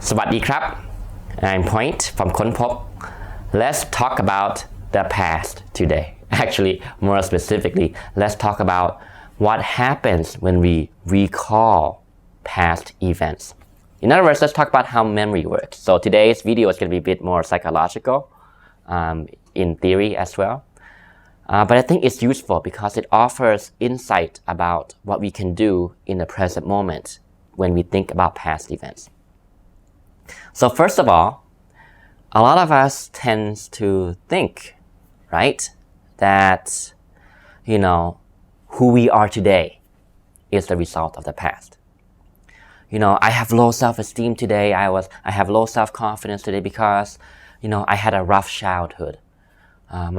สวัสดีครับ I'm Point from ค้นพบ Let's talk about the past today. Actually, more specifically, let's talk about what happens when we recall past events. In other words, let's talk about how memory works. So today's video is going to be a bit more psychological in theory as well. But I think it's useful because it offers insight about what we can do in the present moment when we think about past events. So first of all, a lot of us tends to think, right, that, who we are today is the result of the past. I have low self-esteem today. I have low self-confidence today because, I had a rough childhood.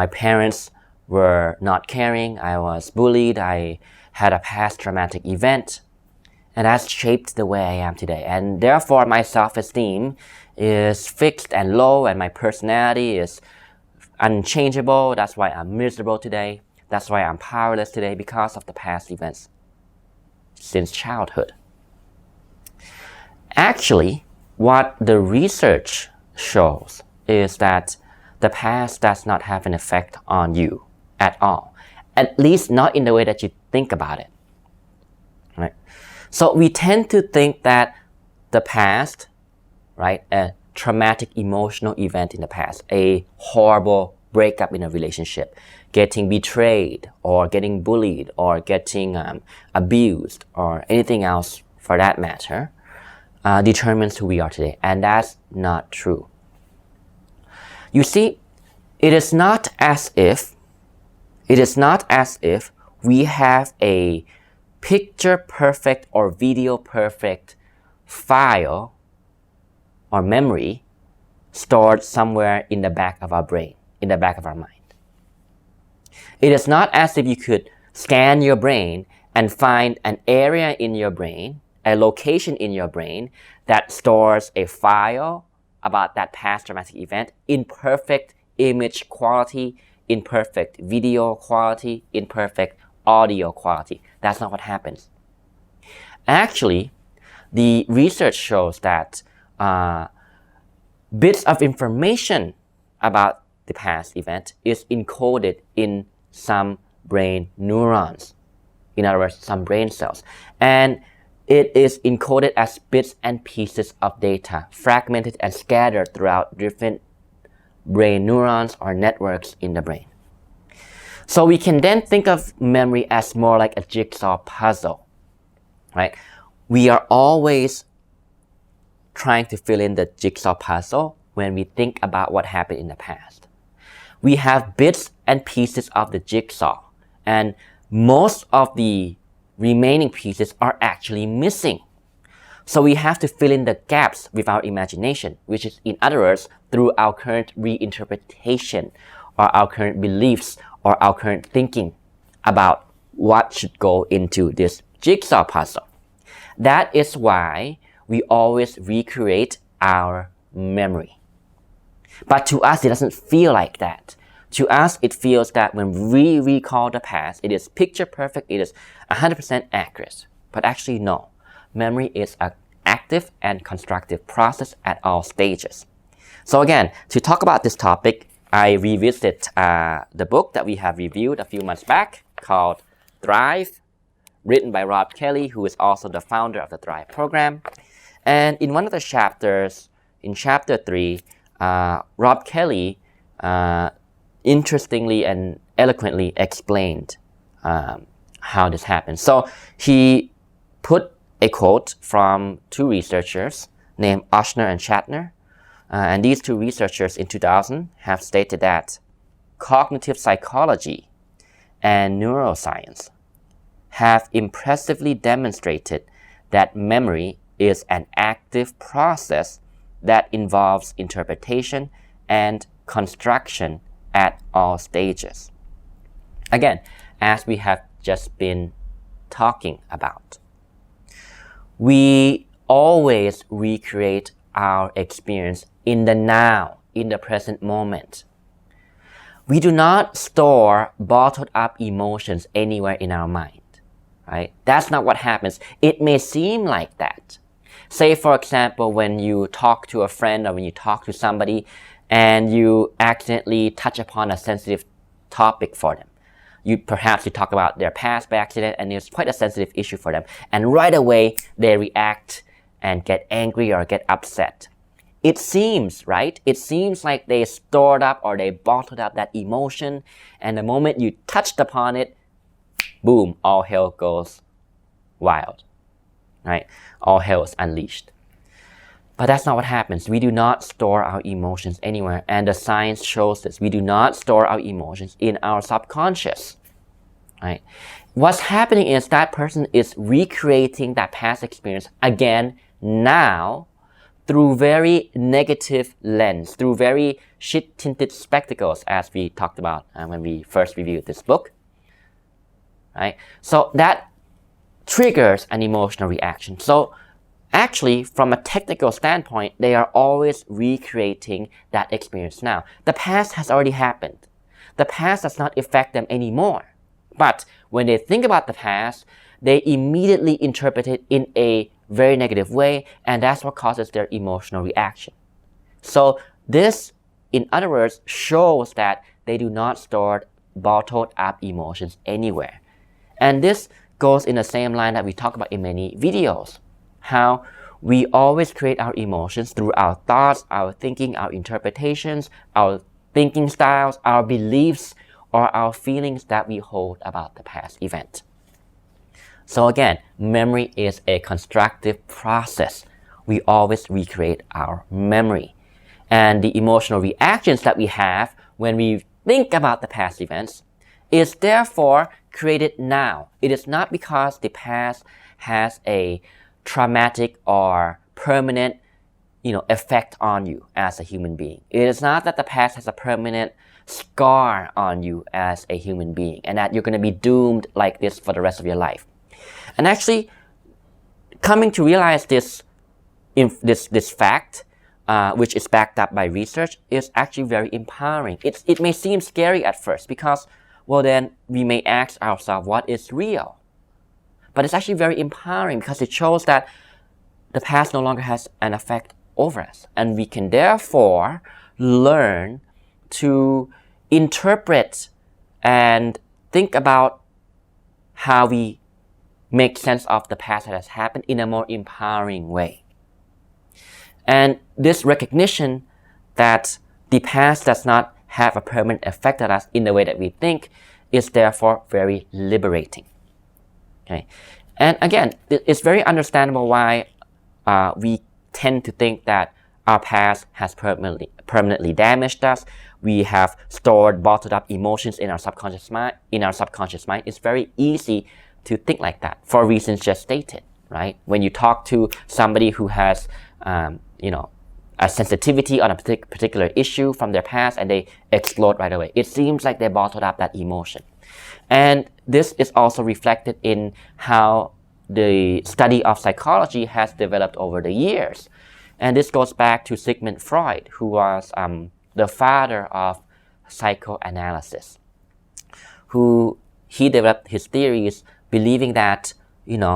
My parents were not caring. I was bullied. I had a past traumatic event. And that's shaped the way I am today. And therefore, my self-esteem is fixed and low, and my personality is unchangeable. That's why I'm miserable today. That's why I'm powerless today because of the past events since childhood. Actually, what the research shows is that the past does not have an effect on you at all. At least not in the way that you think about it. Right? So we tend to think that the past, right, a traumatic emotional event in the past, a horrible breakup in a relationship, getting betrayed or getting bullied or getting abused or anything else for that matter, determines who we are today. And that's not true. You see, it is not as if we have a picture perfect or video perfect file or memory stored somewhere in the back of our brain, in the back of our mind. It is not as if you could scan your brain and find an area in your brain, a location in your brain that stores a file about that past traumatic event in perfect image quality, in perfect video quality, in perfect audio quality. That's not what happens. Actually, the research shows that bits of information about the past event is encoded in some brain neurons. In other words, some brain cells. And it is encoded as bits and pieces of data, fragmented and scattered throughout different brain neurons or networks in the brain. So we can then think of memory as more like a jigsaw puzzle, right? We are always trying to fill in the jigsaw puzzle when we think about what happened in the past. We have bits and pieces of the jigsaw, and most of the remaining pieces are actually missing. So we have to fill in the gaps with our imagination, which is, in other words, through our current reinterpretation or our current beliefs or our current thinking about what should go into this jigsaw puzzle. That is why we always recreate our memory. But to us, it doesn't feel like that. To us, it feels that when we recall the past, it is picture perfect, it is 100% accurate. But actually, no. Memory is an active and constructive process at all stages. So again, to talk about this topic, I revisit the book that we have reviewed a few months back called Thrive, written by Rob Kelly, who is also the founder of the Thrive program. And in one of the chapters, in chapter 3, Rob Kelly interestingly and eloquently explained how this happened. So he put a quote from two researchers named Ochsner and Shatner. And these two researchers in 2000 have stated that cognitive psychology and neuroscience have impressively demonstrated that memory is an active process that involves interpretation and construction at all stages. Again, as we have just been talking about, we always recreate our experience in the now, in the present moment. We do not store bottled up emotions anywhere in our mind, right? That's not what happens. It may seem like that, Say, for example, when you talk to a friend or when you talk to somebody and you accidentally touch upon a sensitive topic for them. Perhaps you talk about their past by accident and it's quite a sensitive issue for them. And right away, they react and get angry or get upset. It seems, right? It seems like they stored up or they bottled up that emotion. And the moment you touched upon it, boom, all hell goes wild, right? All hell is unleashed. But that's not what happens. We do not store our emotions anywhere. And the science shows this. We do not store our emotions in our subconscious, right? What's happening is that person is recreating that past experience again now through very negative lens, through very shit-tinted spectacles, as we talked about when we first reviewed this book, right? So that triggers an emotional reaction. So actually, from a technical standpoint, they are always recreating that experience now. The past has already happened. The past does not affect them anymore. But when they think about the past, they immediately interpret it in a very negative way, and that's what causes their emotional reaction. So this, in other words, shows that they do not store bottled up emotions anywhere. And this goes in the same line that we talk about in many videos. How we always create our emotions through our thoughts, our thinking, our interpretations, our thinking styles, our beliefs, or our feelings that we hold about the past event. So again, memory is a constructive process. We always recreate our memory. And the emotional reactions that we have when we think about the past events is therefore created now. It is not because the past has a traumatic or permanent, effect on you as a human being. It is not that the past has a permanent scar on you as a human being and that you're going to be doomed like this for the rest of your life. And actually, coming to realize this fact, which is backed up by research, is actually very empowering. It may seem scary at first because, well, then we may ask ourselves, what is real? But it's actually very empowering because it shows that the past no longer has an effect over us. And we can therefore learn to interpret and think about how we make sense of the past that has happened in a more empowering way. And this recognition that the past does not have a permanent effect on us in the way that we think is therefore very liberating. Okay. And again, it's very understandable why we tend to think that our past has permanently damaged us. We have stored, bottled up emotions in our subconscious mind. It's very easy to think like that for reasons just stated, right? When you talk to somebody who has, a sensitivity on a particular issue from their past and they explode right away, it seems like they bottled up that emotion. And this is also reflected in how the study of psychology has developed over the years. And this goes back to Sigmund Freud, who was the father of psychoanalysis, he developed his theories believing that,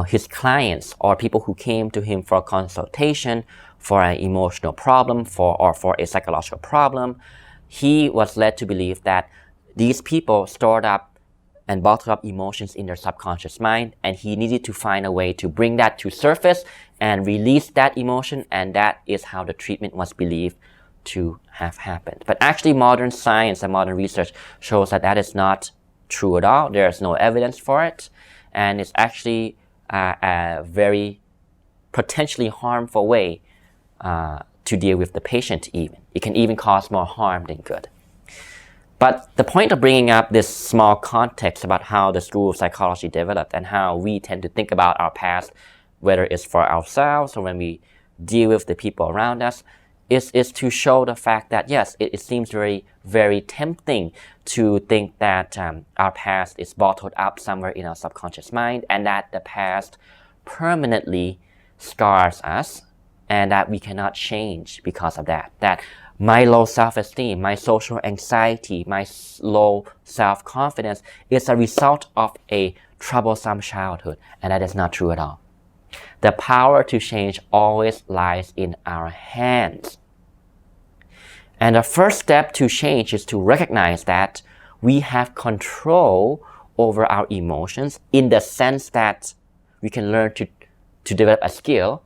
his clients or people who came to him for a consultation for an emotional problem or for a psychological problem, he was led to believe that these people stored up and bottled up emotions in their subconscious mind, and he needed to find a way to bring that to surface and release that emotion, and that is how the treatment was believed to have happened. But actually, modern science and modern research shows that that is not true at all. There is no evidence for it, and it's actually a very potentially harmful way to deal with the patient even. It can even cause more harm than good. But the point of bringing up this small context about how the school of psychology developed and how we tend to think about our past, whether it's for ourselves or when we deal with the people around us, is to show the fact that, yes, it seems very, very tempting to think that our past is bottled up somewhere in our subconscious mind and that the past permanently scars us and that we cannot change because of that. That my low self-esteem, my social anxiety, my low self-confidence is a result of a troublesome childhood, and that is not true at all. The power to change always lies in our hands. And the first step to change is to recognize that we have control over our emotions, in the sense that we can learn to develop a skill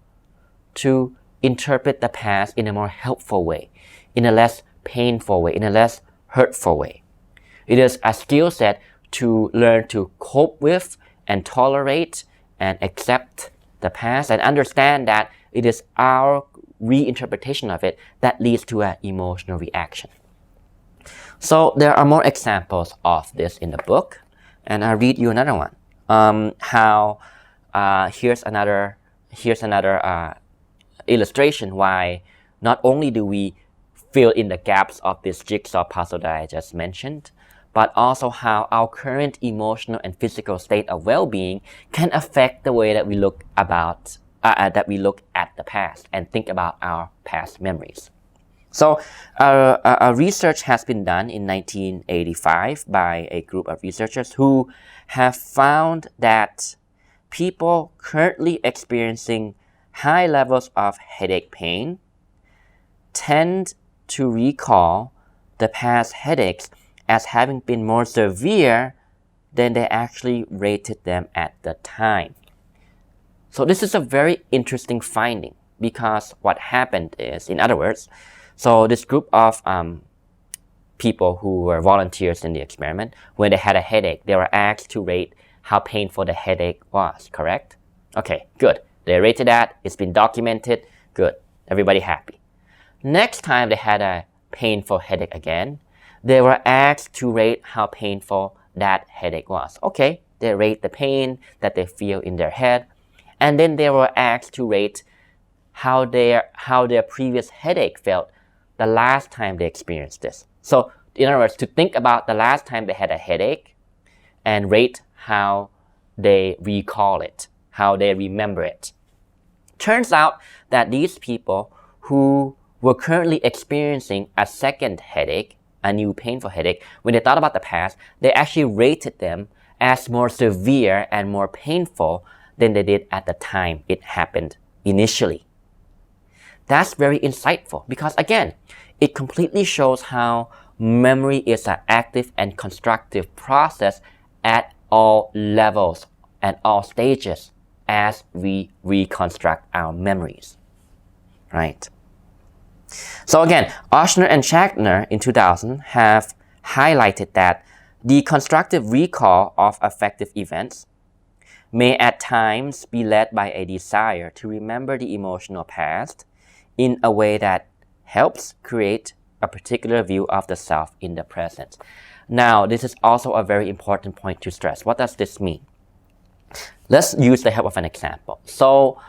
to interpret the past in a more helpful way, in a less painful way, in a less hurtful way. It is a skill set to learn to cope with and tolerate and accept the past, and understand that it is our reinterpretation of it that leads to an emotional reaction. So there are more examples of this in the book, and I'll read you another one. Here's another illustration why not only do we fill in the gaps of this jigsaw puzzle that I just mentioned, but also how our current emotional and physical state of well-being can affect the way that we look at the past and think about our past memories. So a research has been done in 1985 by a group of researchers who have found that people currently experiencing high levels of headache pain tend to recall the past headaches as having been more severe than they actually rated them at the time. So this is a very interesting finding, because what happened is, in other words, so this group of people who were volunteers in the experiment, when they had a headache, they were asked to rate how painful the headache was, correct? Okay, good. They rated that. It's been documented. Good. Everybody happy. Next time they had a painful headache again, they were asked to rate how painful that headache was. Okay, they rate the pain that they feel in their head, and then they were asked to rate how their previous headache felt the last time they experienced this. So in other words, to think about the last time they had a headache and rate how they recall it, how they remember it. Turns out that these people who were currently experiencing a second headache, a new painful headache, when they thought about the past, they actually rated them as more severe and more painful than they did at the time it happened initially. That's very insightful, because again, it completely shows how memory is an active and constructive process at all levels and all stages as we reconstruct our memories, right? So again, Ochsner and Schachner in 2000 have highlighted that the constructive recall of affective events may at times be led by a desire to remember the emotional past in a way that helps create a particular view of the self in the present. Now, this is also a very important point to stress. What does this mean? Let's use the help of an example. So,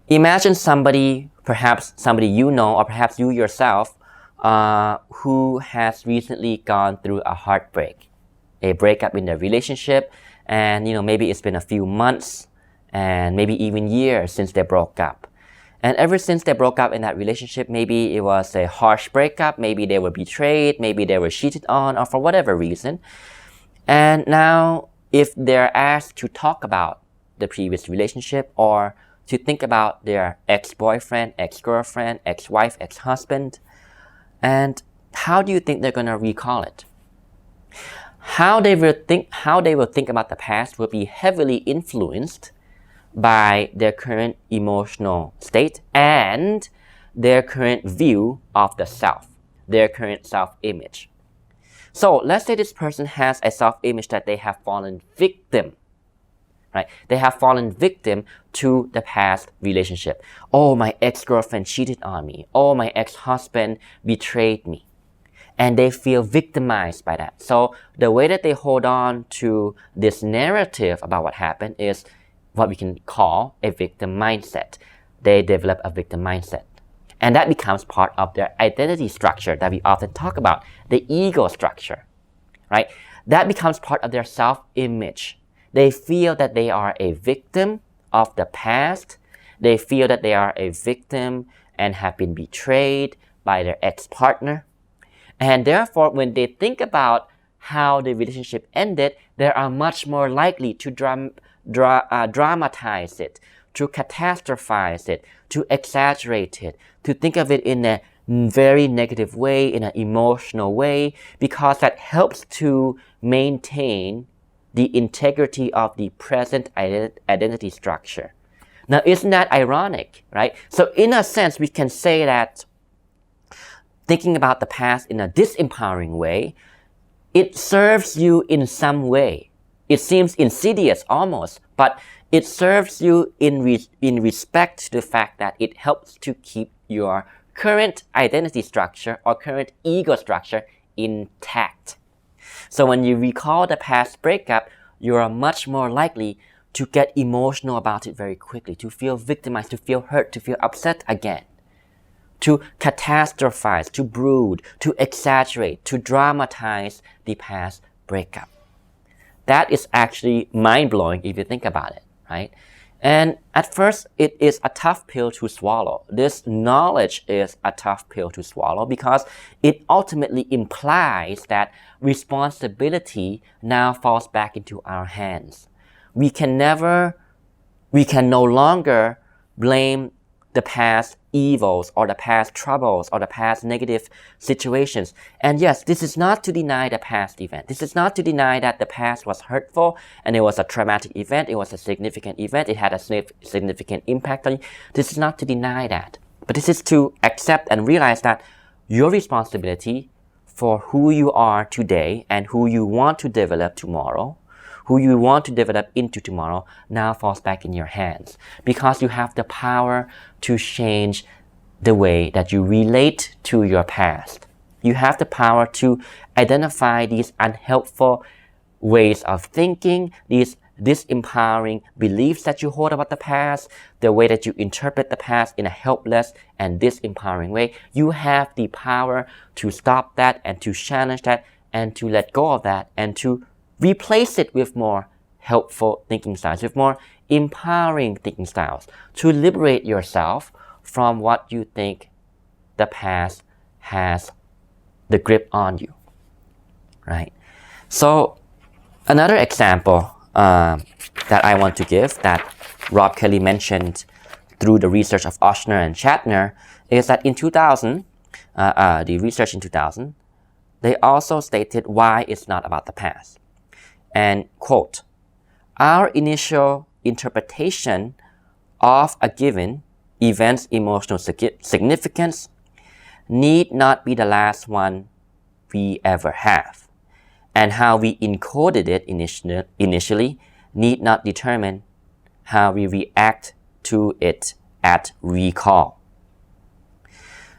imagine somebody, perhaps somebody you know, or perhaps you yourself, who has recently gone through a heartbreak, a breakup in their relationship, and maybe it's been a few months and maybe even years since they broke up. And ever since they broke up in that relationship, maybe it was a harsh breakup, maybe they were betrayed, maybe they were cheated on, or for whatever reason. And now, if they're asked to talk about the previous relationship, or to think about their ex-boyfriend, ex-girlfriend, ex-wife, ex-husband, and how do you think they're going to recall it? How they will think about the past will be heavily influenced by their current emotional state and their current view of the self, their current self-image. So let's say this person has a self-image that they have fallen victim, right? They have fallen victim to the past relationship. Oh, my ex-girlfriend cheated on me. Oh, my ex-husband betrayed me. And they feel victimized by that. So the way that they hold on to this narrative about what happened is what we can call a victim mindset. They develop a victim mindset. And that becomes part of their identity structure that we often talk about, the ego structure, right? That becomes part of their self-image. They feel that they are a victim of the past. They feel that they are a victim and have been betrayed by their ex-partner. And therefore, when they think about how the relationship ended, they are much more likely to dramatize it, to catastrophize it, to exaggerate it, to think of it in a very negative way, in an emotional way, because that helps to maintain the integrity of the present identity structure. Now, isn't that ironic, right? So in a sense, we can say that thinking about the past in a disempowering way, it serves you in some way. It seems insidious almost, but it serves you in respect to the fact that it helps to keep your current identity structure or current ego structure intact. So when you recall the past breakup, you are much more likely to get emotional about it very quickly, to feel victimized, to feel hurt, to feel upset again, to catastrophize, to brood, to exaggerate, to dramatize the past breakup. That is actually mind-blowing if you think about it, right? And at first, it is a tough pill to swallow. This knowledge is a tough pill to swallow because it ultimately implies that responsibility now falls back into our hands. We can no longer blame the past evils or the past troubles or the past negative situations. And yes, this is not to deny the past event. This is not to deny that the past was hurtful and it was a traumatic event. It was a significant event. It had a significant impact on you. This is not to deny that. But this is to accept and realize that your responsibility for who you are today and who you want to develop tomorrow, who you want to develop into tomorrow, now falls back in your hands because you have the power to change the way that you relate to your past. You have the power to identify these unhelpful ways of thinking, these disempowering beliefs that you hold about the past, the way that you interpret the past in a helpless and disempowering way. You have the power to stop that and to challenge that and to let go of that and to replace it with more helpful thinking styles, with more empowering thinking styles, to liberate yourself from what you think the past has the grip on you, right? So another example that I want to give that Rob Kelly mentioned through the research of Ochsner and Shatner is that in 2000, the research in 2000, they also stated why it's not about the past. And quote, our initial interpretation of a given event's emotional significance need not be the last one we ever have. And how we encoded it initially need not determine how we react to it at recall.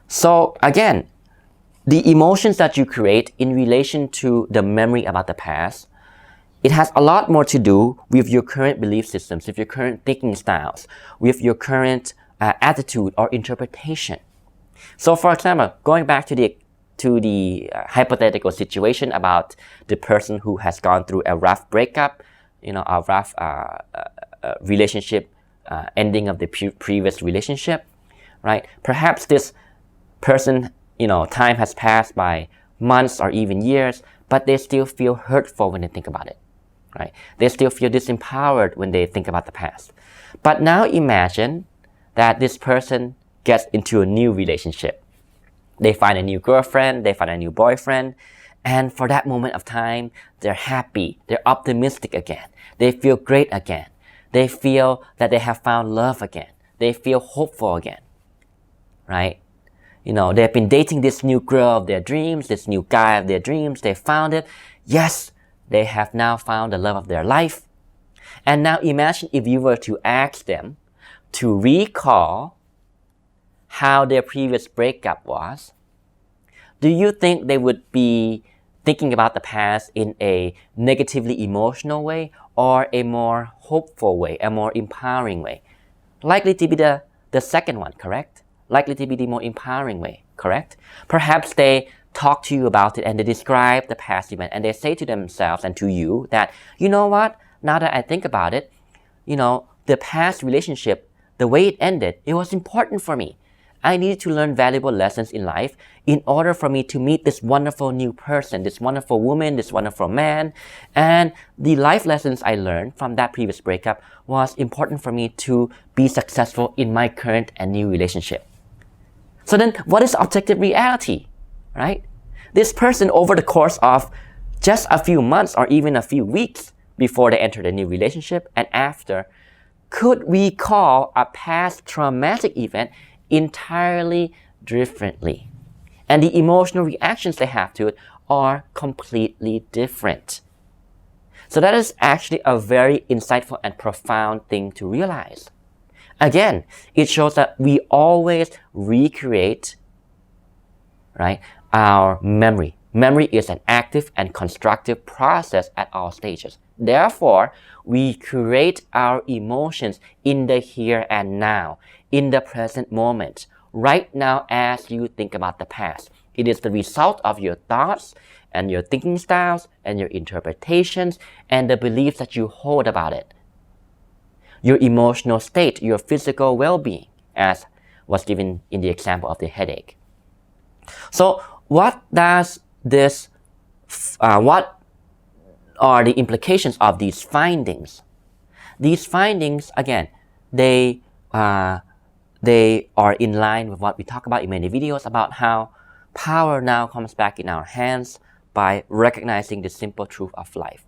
So again, the emotions that you create in relation to the memory about the past, it has a lot more to do with your current belief systems, with your current thinking styles, with your current attitude or interpretation. So for example, going back to the hypothetical situation about the person who has gone through a rough breakup, a rough relationship, ending of the previous relationship, right? Perhaps this person, time has passed by months or even years, but they still feel hurtful when they think about it, right? They still feel disempowered when they think about the past. But now imagine that this person gets into a new relationship. They find a new girlfriend, they find a new boyfriend, and for that moment of time, they're happy, they're optimistic again, they feel great again, they feel that they have found love again, they feel hopeful again, right? They've been dating this new girl of their dreams, this new guy of their dreams, they found it. Yes, they have now found the love of their life. And now imagine if you were to ask them to recall how their previous breakup was. Do you think they would be thinking about the past in a negatively emotional way or a more hopeful way, a more empowering way? Likely to be the second one, correct? Likely to be the more empowering way, correct? Perhaps they talk to you about it and they describe the past event and they say to themselves and to you that, you know what, now that I think about it, the past relationship, the way it ended, it was important for me. I needed to learn valuable lessons in life in order for me to meet this wonderful new person, this wonderful woman, this wonderful man. And the life lessons I learned from that previous breakup was important for me to be successful in my current and new relationship. So then, what is objective reality, right? This person, over the course of just a few months or even a few weeks before they entered a new relationship and after, could recall a past traumatic event entirely differently. And the emotional reactions they have to it are completely different. So that is actually a very insightful and profound thing to realize. Again, it shows that we always recreate, right, our memory. Memory is an active and constructive process at all stages. Therefore, we create our emotions in the here and now, in the present moment, right now as you think about the past. It is the result of your thoughts and your thinking styles and your interpretations and the beliefs that you hold about it. Your emotional state, your physical well-being, as was given in the example of the headache. So what are the implications of these findings? These findings, again, they are in line with what we talk about in many videos about how power now comes back in our hands by recognizing the simple truth of life.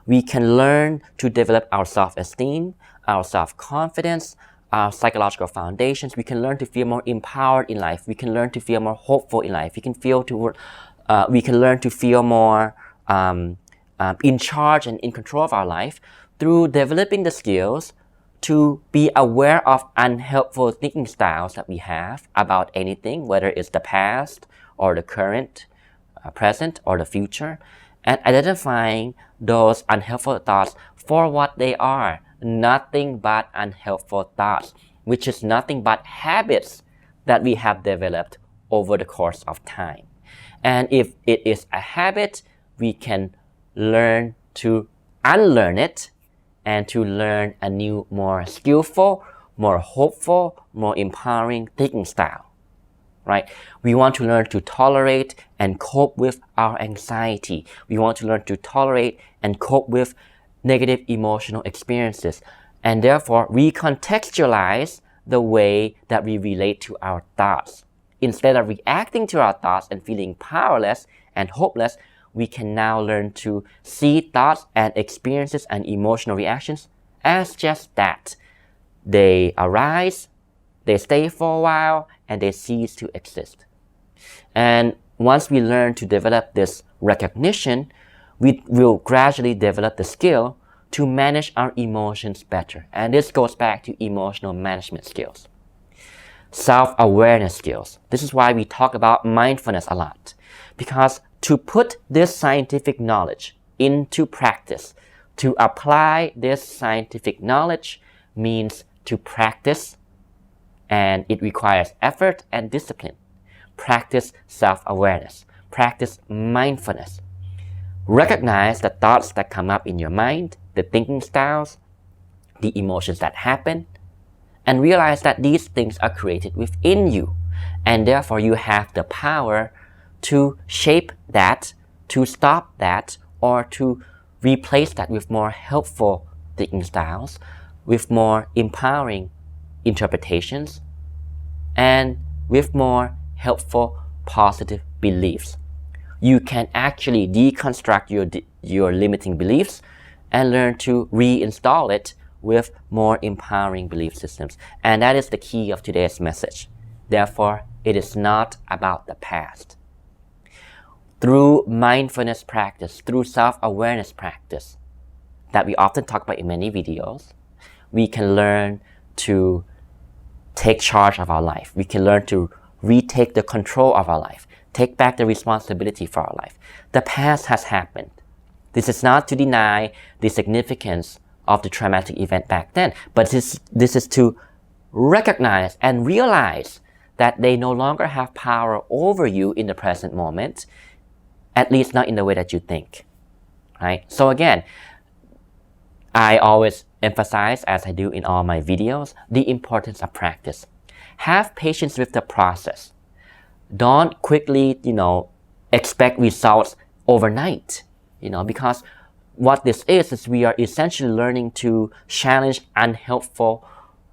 We can learn to develop our self-esteem, our self-confidence, our psychological foundations. We can learn to feel more empowered in life. We can learn to feel more hopeful in life. We can learn to feel more in charge and in control of our life through developing the skills to be aware of unhelpful thinking styles that we have about anything, whether it's the past or the current, present, or the future, and identifying those unhelpful thoughts for what they are, nothing but unhelpful thoughts, which is nothing but habits that we have developed over the course of time. And if it is a habit, we can learn to unlearn it and to learn a new, more skillful, more hopeful, more empowering thinking style, right? We want to learn to tolerate and cope with our anxiety. We want to learn to tolerate and cope with negative emotional experiences, and therefore recontextualize the way that we relate to our thoughts. Instead of reacting to our thoughts and feeling powerless and hopeless, we can now learn to see thoughts and experiences and emotional reactions as just that. They arise, they stay for a while, and they cease to exist. And once we learn to develop this recognition, we will gradually develop the skill to manage our emotions better. And this goes back to emotional management skills. Self-awareness skills. This is why we talk about mindfulness a lot. Because to put this scientific knowledge into practice, to apply this scientific knowledge means to practice, and it requires effort and discipline. Practice self-awareness. Practice mindfulness. Recognize the thoughts that come up in your mind, the thinking styles, the emotions that happen, and realize that these things are created within you, and therefore you have the power to shape that, to stop that, or to replace that with more helpful thinking styles, with more empowering interpretations, and with more helpful positive beliefs. You can actually deconstruct your limiting beliefs and learn to reinstall it with more empowering belief systems. And that is the key of today's message. Therefore, it is not about the past. Through mindfulness practice, through self-awareness practice, that we often talk about in many videos, we can learn to take charge of our life. We can learn to retake the control of our life, take back the responsibility for our life. The past has happened. This is not to deny the significance of the traumatic event back then, but this is to recognize and realize that they no longer have power over you in the present moment, at least not in the way that you think, right? So again, I always emphasize, as I do in all my videos, the importance of practice. Have patience with the process. Don't quickly, expect results overnight, because what this is we are essentially learning to challenge unhelpful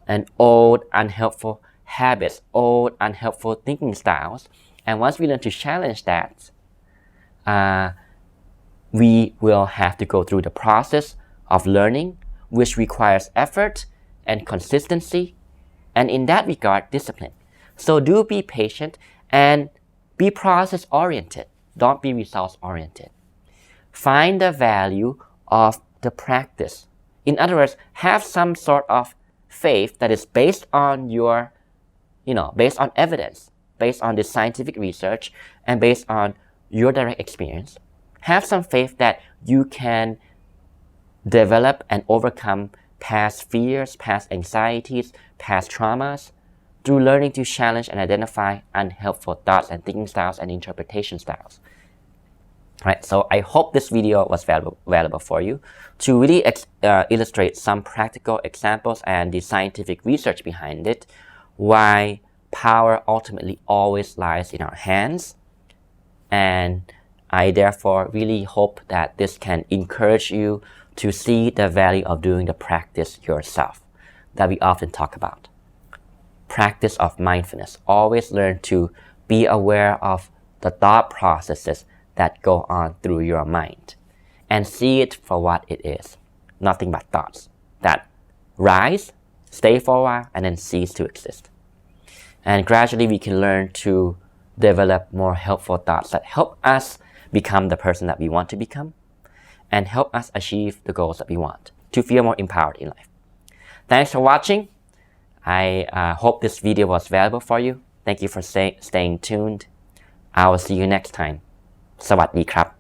and old unhelpful habits, old unhelpful thinking styles. And once we learn to challenge that, we will have to go through the process of learning, which requires effort and consistency, and in that regard, discipline. So do be patient and be process oriented. Don't be results oriented. Find the value of the practice. In other words, have some sort of faith that is based on based on evidence, based on the scientific research, and based on your direct experience. Have some faith that you can develop and overcome past fears, past anxieties, past traumas through learning to challenge and identify unhelpful thoughts and thinking styles and interpretation styles. Right, so I hope this video was valuable for you to really illustrate some practical examples and the scientific research behind it, why power ultimately always lies in our hands. And I therefore really hope that this can encourage you to see the value of doing the practice yourself that we often talk about. Practice of mindfulness. Always learn to be aware of the thought processes that go on through your mind and see it for what it is. Nothing but thoughts that rise, stay for a while, and then cease to exist. And gradually we can learn to develop more helpful thoughts that help us become the person that we want to become and help us achieve the goals that we want to feel more empowered in life. Thanks for watching. I hope this video was valuable for you. Thank you for staying tuned. I will see you next time. สวัสดีครับ